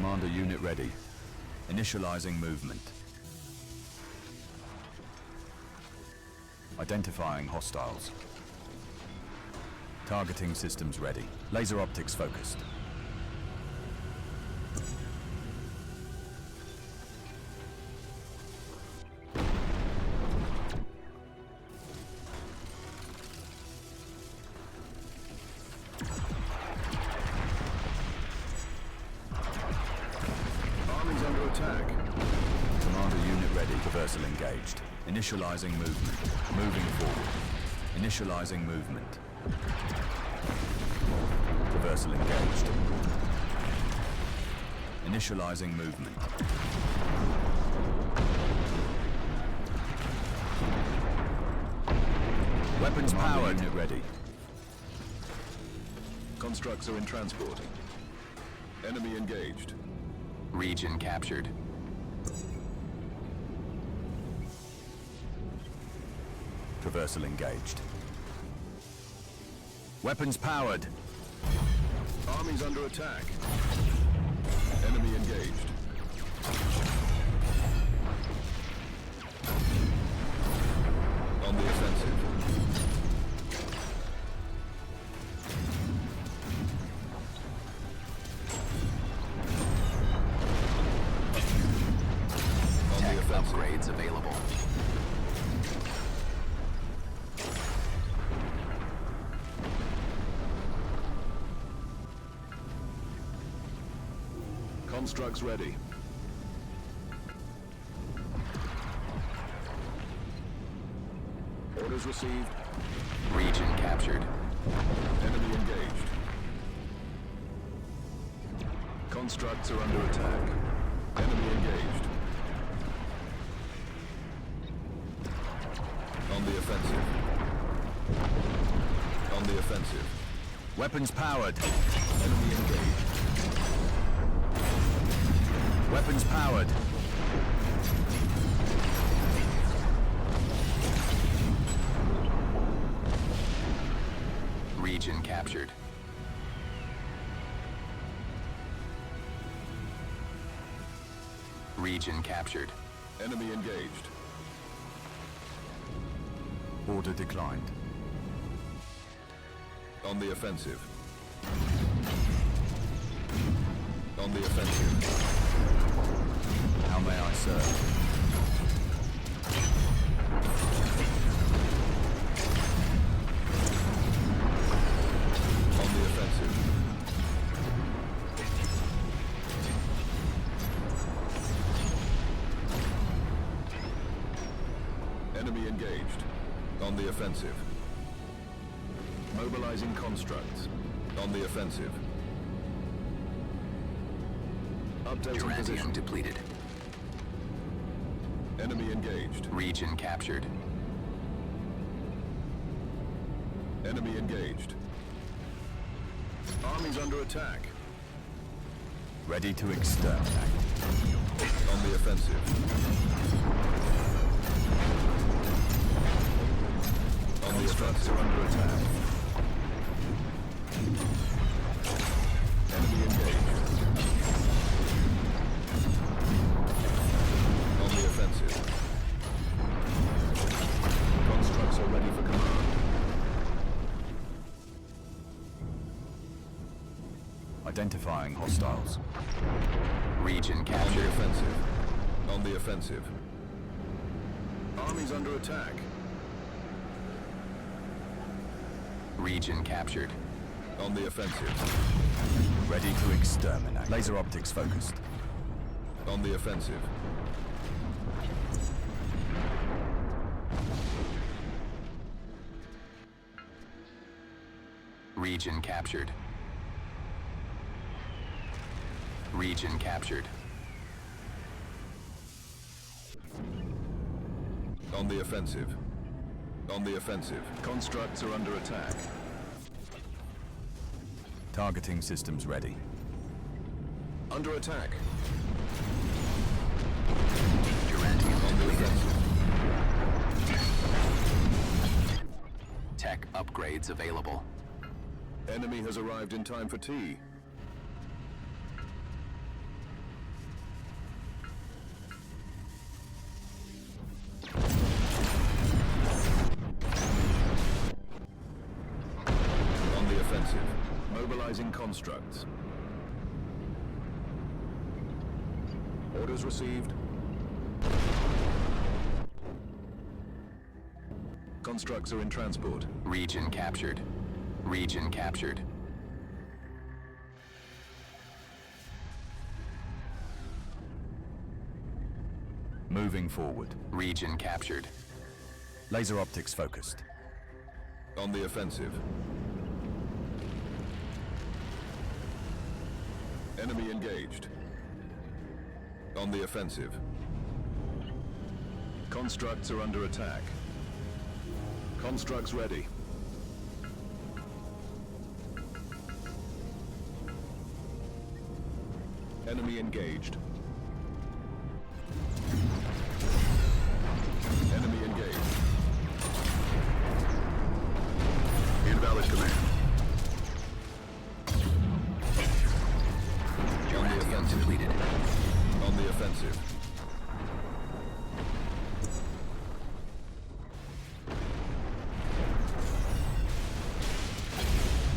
Commander unit ready. Initializing movement. Identifying hostiles. Targeting systems ready. Laser optics focused. Army's under attack. Commander unit ready. Traversal engaged. Initializing movement. Moving forward. Initializing movement. Traversal engaged. Initializing movement. Weapons powered. Unit ready. Constructs are in transport. Enemy engaged. Region captured. Traversal engaged. Weapons powered. Army's under attack. Enemy engaged. On the offensive. On the offensive. Upgrades available. Constructs ready. Orders received. Region captured. Enemy engaged. Constructs are under attack. Enemy engaged. On the offensive. On the offensive. Weapons powered. Enemy engaged. Weapons powered. Region captured. Region captured. Enemy engaged. Order declined. On the offensive. On the offensive. How may I serve? On the offensive. Enemy engaged. On the offensive. Mobilizing constructs. On the offensive. Updating Uranium position. depleted. Enemy engaged. Region captured. Enemy engaged. Army's under attack. Ready to exterminate. On the offensive. On the offensive. Are under attack. Enemy engaged. On the offensive. Constructs are ready for command. Identifying hostiles. Region On the captured. offensive. On the offensive. Army's under attack. Region captured. On the offensive. Ready to exterminate. Laser optics focused. On the offensive. Region captured. Region captured. On the offensive. On the offensive. Constructs are under attack. Targeting systems ready. Under attack. Uranium On the depleted. offensive. Tech upgrades available. Enemy has arrived in time for tea. Mobilizing constructs. Orders received. Constructs are in transport. Region captured. Region captured. Moving forward. Region captured. Laser optics focused. On the offensive. Enemy engaged. On the offensive. Constructs are under attack. Constructs ready. Enemy engaged. Enemy engaged. Invalid command. Durantio completed. On the offensive.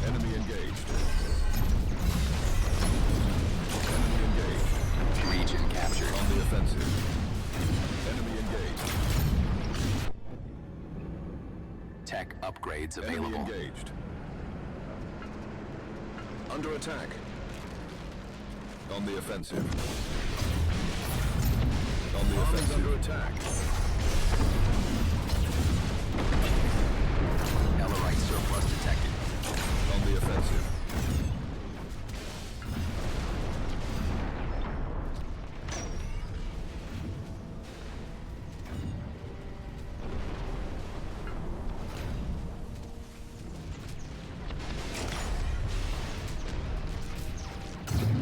Enemy engaged. Enemy engaged. Region captured. On the offensive. Enemy engaged. Tech upgrades Enemy available. engaged. Under attack. On the offensive. On the offensive. Under attack. Ellerite surplus detected. On the offensive.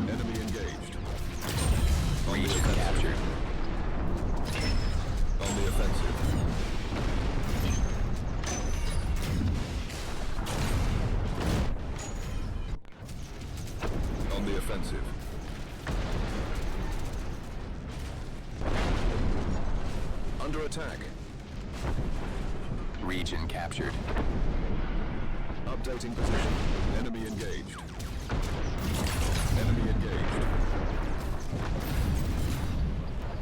Enemy engaged. On the Region offensive. captured. On the offensive. On the offensive. Under attack. Region captured. Updating position. Enemy engaged. Enemy engaged.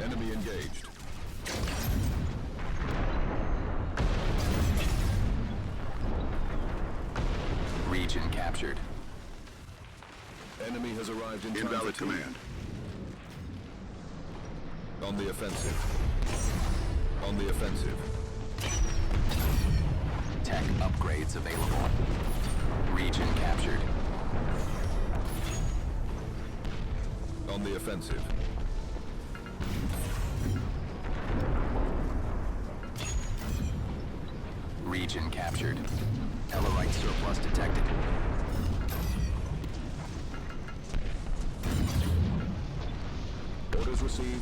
Enemy engaged. Region captured. Enemy has arrived in time. Invalid command. On the offensive. On the offensive. Tech upgrades available. Region captured. On the offensive. Region captured. Ellerite surplus detected. Orders received.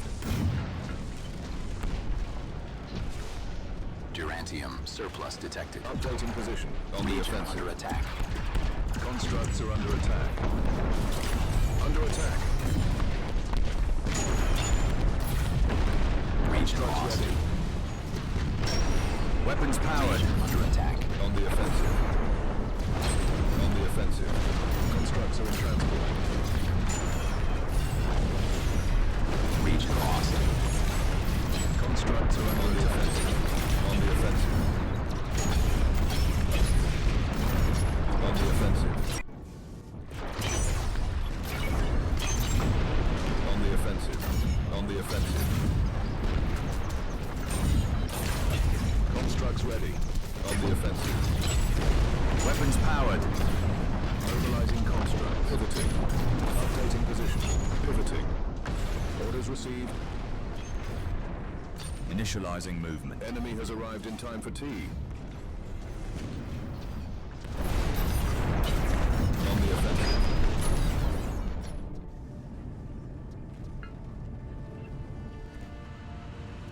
Durantium surplus detected. Updating position. On the Legion offensive. under attack. Constructs are under attack. Under attack. Region Constructs lost. ready. Weapons powered. Legion under attack. On the offensive. On the offensive. Constructs are in transport. Region lost. Constructs are under the offensive. On the offensive. On the offensive. On the offensive. On the offensive. Constructs ready. On the offensive. Weapons powered. Mobilizing construct. Pivoting. Updating position. Pivoting. Orders received. Initializing movement. Enemy has arrived in time for tea. On the offensive.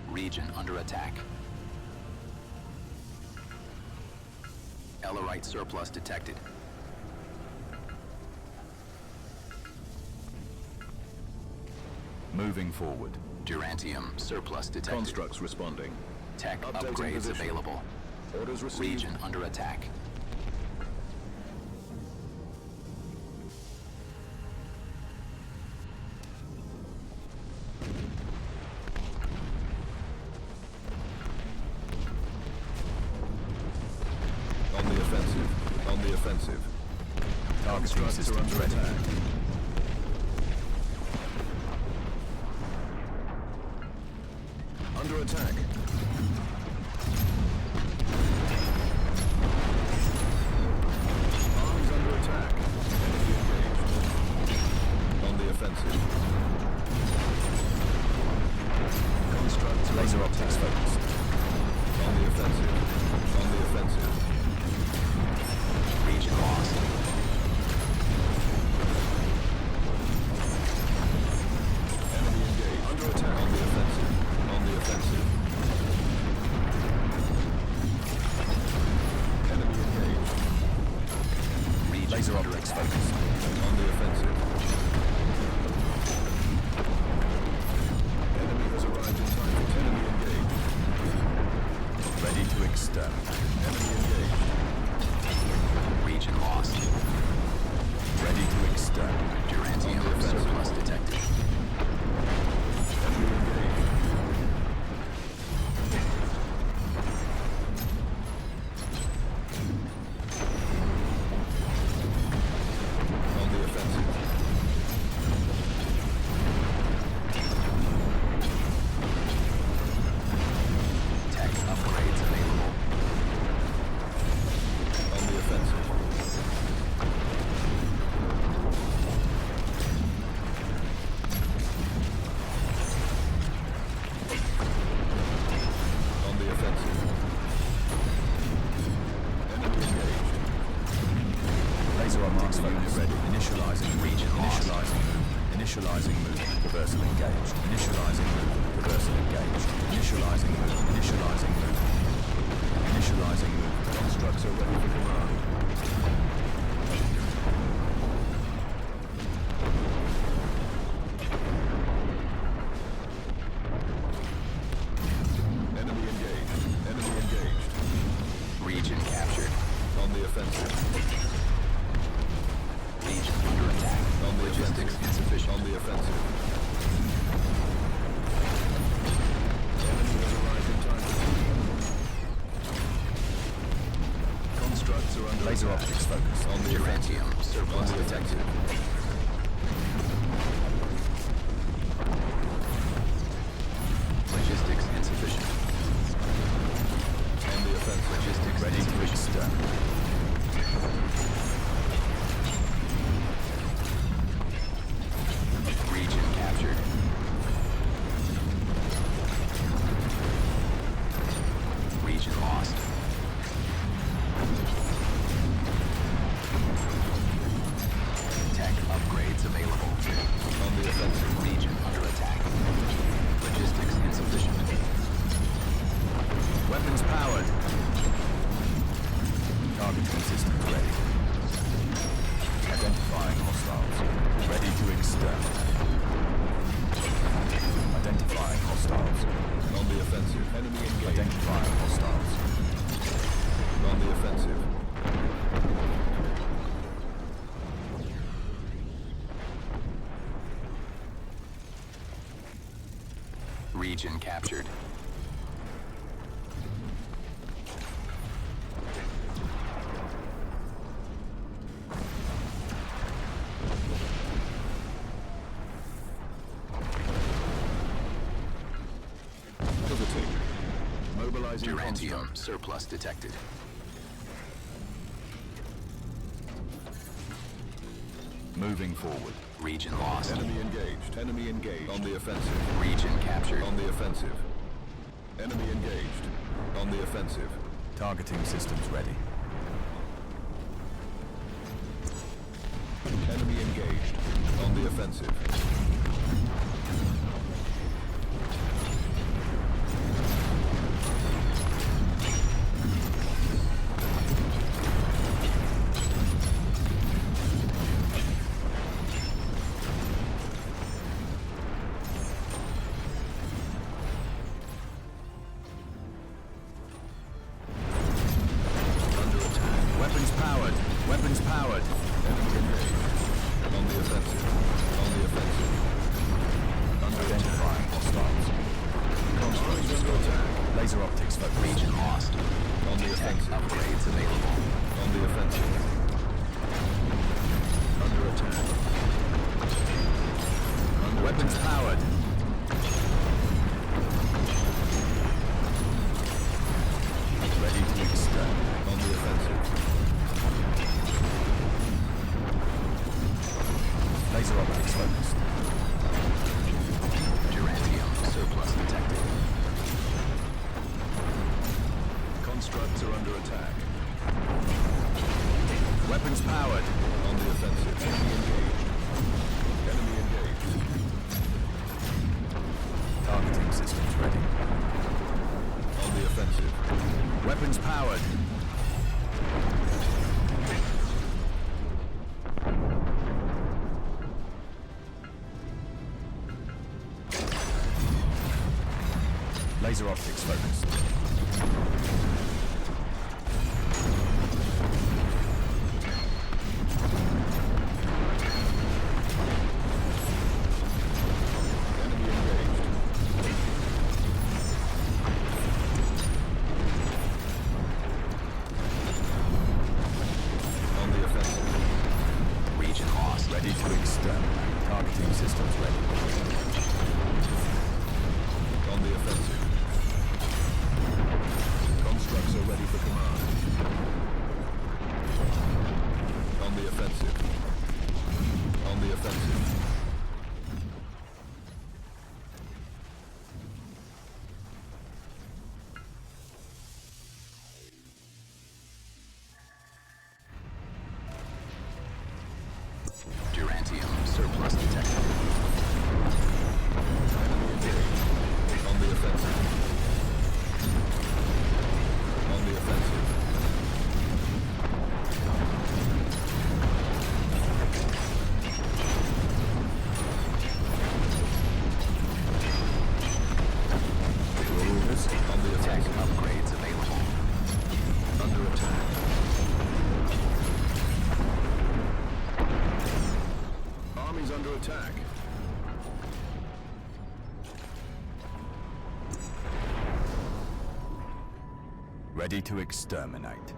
Region under attack. Ellerite surplus detected. Moving forward. Durantium surplus detected. Constructs responding. Tech Updating upgrades position. available. Orders received. Region under attack. On the offensive. Targeting Constructs are systems under ready. attack. Under attack. Armies under attack. Enemy engaged. On the offensive. Constructs are Laser under optics attack. focused. On the offensive. On the offensive. Region lost. Enemy engaged. Under attack. On the offensive. On the offensive. Enemy engaged. Region Laser under optics attack. focused. On the offensive. Enemy has arrived in time for enemy engaged. Ready to extend. Enemy engaged. Region lost. Ready to extend. Durantium surplus detected. Enemy engaged. On the offensive. Tech upgrades available. On the offensive. On the offensive. Enemy engaged. Laser optics focused. Ready. Initializing Region lost. Initializing movement. Initializing movement. Reversal engaged. Initializing movement. Reversal engaged. Initializing movement. Initializing movement. Initializing movement. Constructs are ready for command. Enemy engaged. Enemy engaged. Region captured. On the offensive. Region under attack. On the Logistics offensive. insufficient. On the offensive. Enemy has arrived in time for constructs are under Laser attack. optics focused. On the offensive. Durantium On surplus the detected. offensive. Logistics insufficient. On the offensive. Logistics Ready to insufficient. extend. Region captured. Region lost. Tech upgrades available. On the offensive. Region under attack. Logistics insufficient. Weapons powered. Targeting systems ready. Identifying hostiles. Ready to extend. Identifying hostiles. On the offensive. Enemy engaged. Identifying hostiles. On the offensive. Region captured. Pivoting. Mobilizing Durantium construct. surplus detected. Moving forward. Region lost. Enemy engaged. Enemy engaged. On the offensive. Region captured. On the offensive. Enemy engaged. On the offensive. Targeting systems ready. Enemy engaged. On the offensive. Under attack. Weapons powered. Weapons powered. Enemy engaged. On the offensive. On the offensive. optics focused. Region lost. On the Tech offensive. upgrades available. On the offensive. Under attack. Under Weapons attack. powered. Ready to exterminate. On the offensive. Laser optics focused. Duranium surplus detected. Constructs are under attack. Weapons powered. On the offensive. Enemy engaged. Enemy engaged. Targeting systems ready. On the offensive. Weapons powered. Laser optics focused. Enemy engaged. On the offensive. Region lost. Ready to exterminate. Targeting systems ready. On the offensive. Constructs are ready for command. On the offensive. On the offensive. Duranium surplus detected. Enemy engaged. On the offensive. On the offensive. Your orders. On the Tech offensive. upgrades available. Under attack. Army's under attack. Ready to exterminate.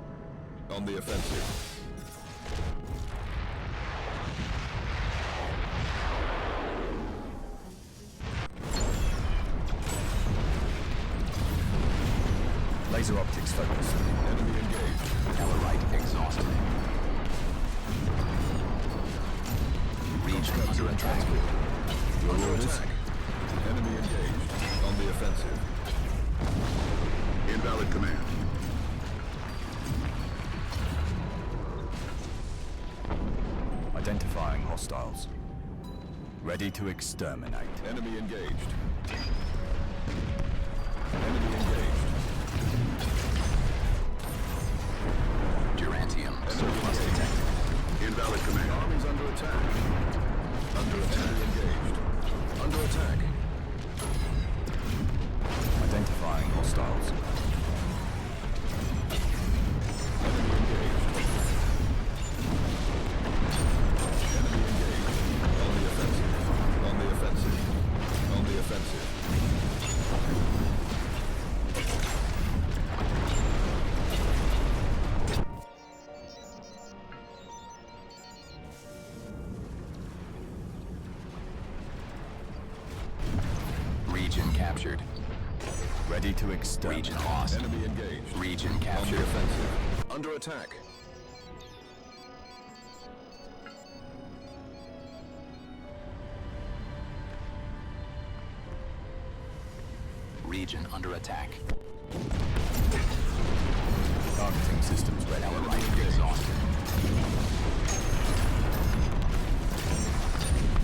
On the offensive. Laser optics focused. Enemy engaged. Tellarite exhausted. Region Constructs under are in attack. transport. Your Under orders. attack. Enemy engaged. On the offensive. Invalid command. Identifying hostiles. Ready to exterminate. Enemy engaged. Enemy engaged. Duranium Enemy surplus engaged. detected. Invalid command. Army's under attack. Under attack. Enemy engaged. Under attack. Identifying hostiles. Enemy engaged. Enemy engaged. On the offensive. On the offensive. On the offensive. Region captured. Ready to exterminate. Region lost. Enemy engaged. Region On the captured. offensive. Under attack. Region under attack. Targeting systems ready. Tellarite exhausted.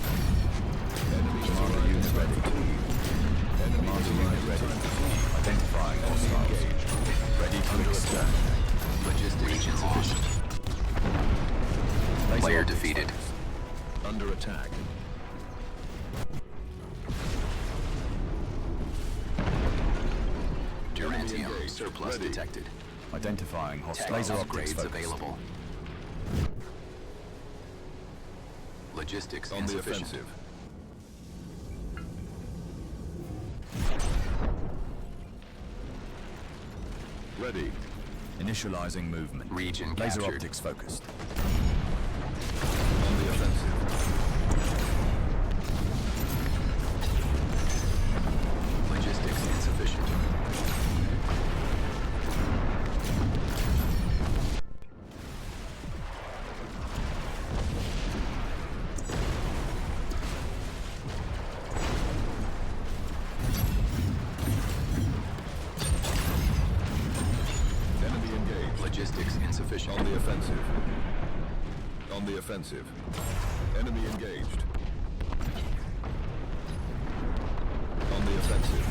Enemy Commander unit ready. Enemy Commander unit ready. Identifying hostiles. Ready to exterminate. Logistics region lost. Laser Player optics defeated. focused. under attack. Duranium engaged. surplus Ready. detected. Identifying Tech hostiles. Laser optics upgrades focused. available. Logistics On the insufficient. offensive. Ready. Initializing movement. Region Laser captured. optics focused. On the offensive. Logistics insufficient. Enemy engaged. Logistics insufficient. On the offensive. On the offensive. Enemy engaged. On the offensive.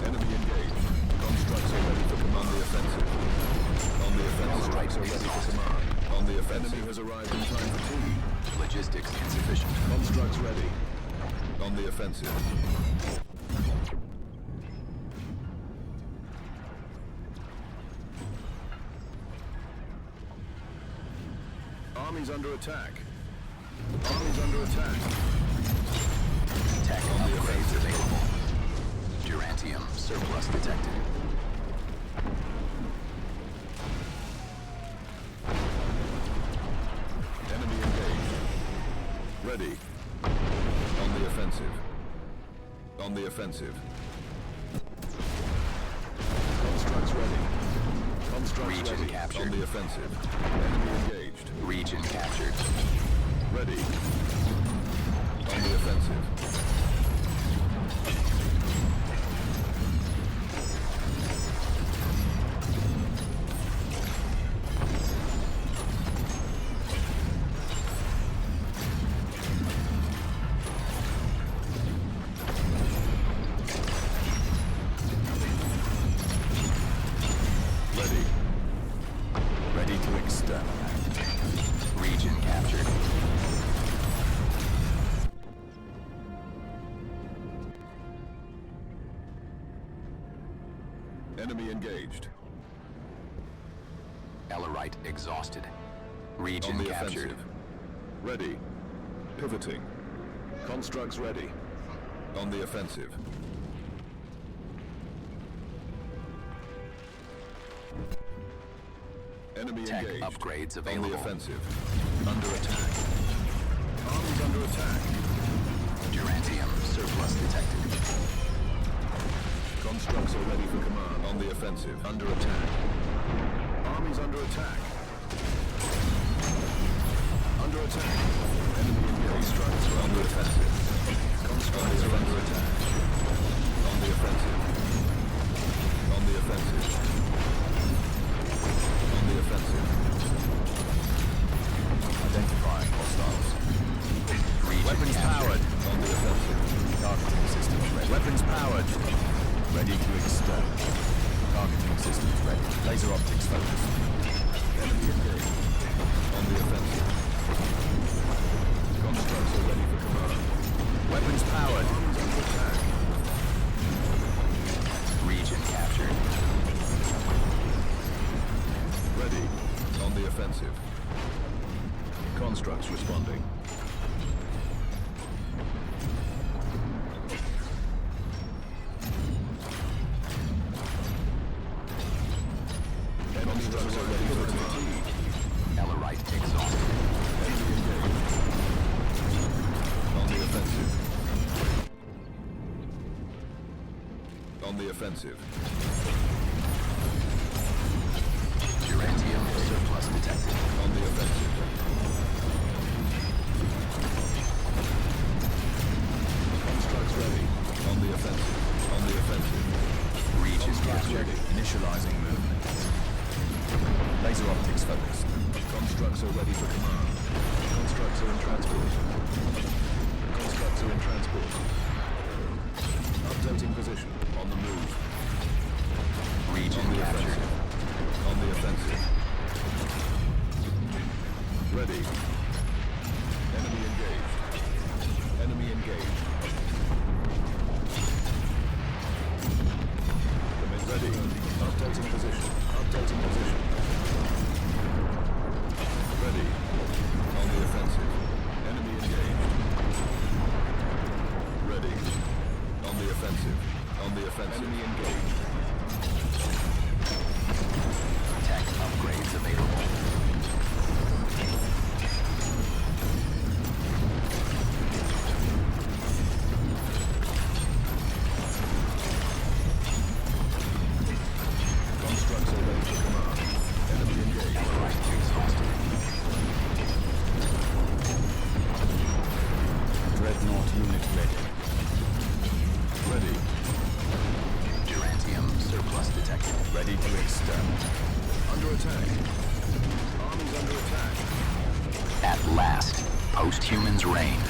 Enemy engaged. Constructs are ready for command. On the offensive. On the offensive. Constructs are ready for command. On the offensive. Enemy has arrived in time for tea. Logistics insufficient. Constructs ready. On the offensive. Army's under attack. Army's under attack. Tech upgrades available. Durantium surplus detected. Enemy engaged. Ready. On the offensive. On the offensive. Constructs ready. Constructs Region ready. captured. On the offensive. Enemy engaged. Region captured. Ready. On the offensive. Ready. Ready to exterminate. Region captured. Enemy engaged. Ellerite exhausted. On Region the captured. offensive. Ready. Pivoting. Constructs ready. On the offensive. Enemy Tech engaged. upgrades On the available. offensive. Under attack. Army's under attack. Durantium surplus detected. Constructs are ready for command. On the offensive. Under attack. Army's under attack. Under attack. Enemy engaged. Constructs are under offensive. Constructs are under attack. On the offensive. On the offensive. On the offensive. Identifying hostiles. Region Weapons captured. powered. On the offensive. Targeting systems ready. Weapons powered. Ready to exterminate. Targeting systems ready. Laser optics focused. Enemy engaged. On the offensive. Constructs are ready for command. Weapons powered. Army's under attack. Region captured. Ready. On the offensive. Constructs responding. Constructs are ready for fatigue. Ellerite exhausted. Enemy engaged. On the offensive. On the offensive. Durantium surplus detected. On the offensive. Constructs ready. On the offensive. On the offensive. Region Constructs captured. ready. Initializing movement. Laser optics focused. Constructs are ready for command. Constructs are in transport. Constructs are in transport. Updating position. On the move. Region On the captured. offensive. On the offensive. Ready. Enemy engaged. Enemy engaged. Commit ready. Updating position. Updating position. Ready. On the offensive. Enemy engaged. Ready. On the offensive. On the offensive. Enemy engaged. Dreadnought unit ready. Ready. Durantium surplus detected. Ready to extend. Under attack. Army's under attack. At last, post-humans reign.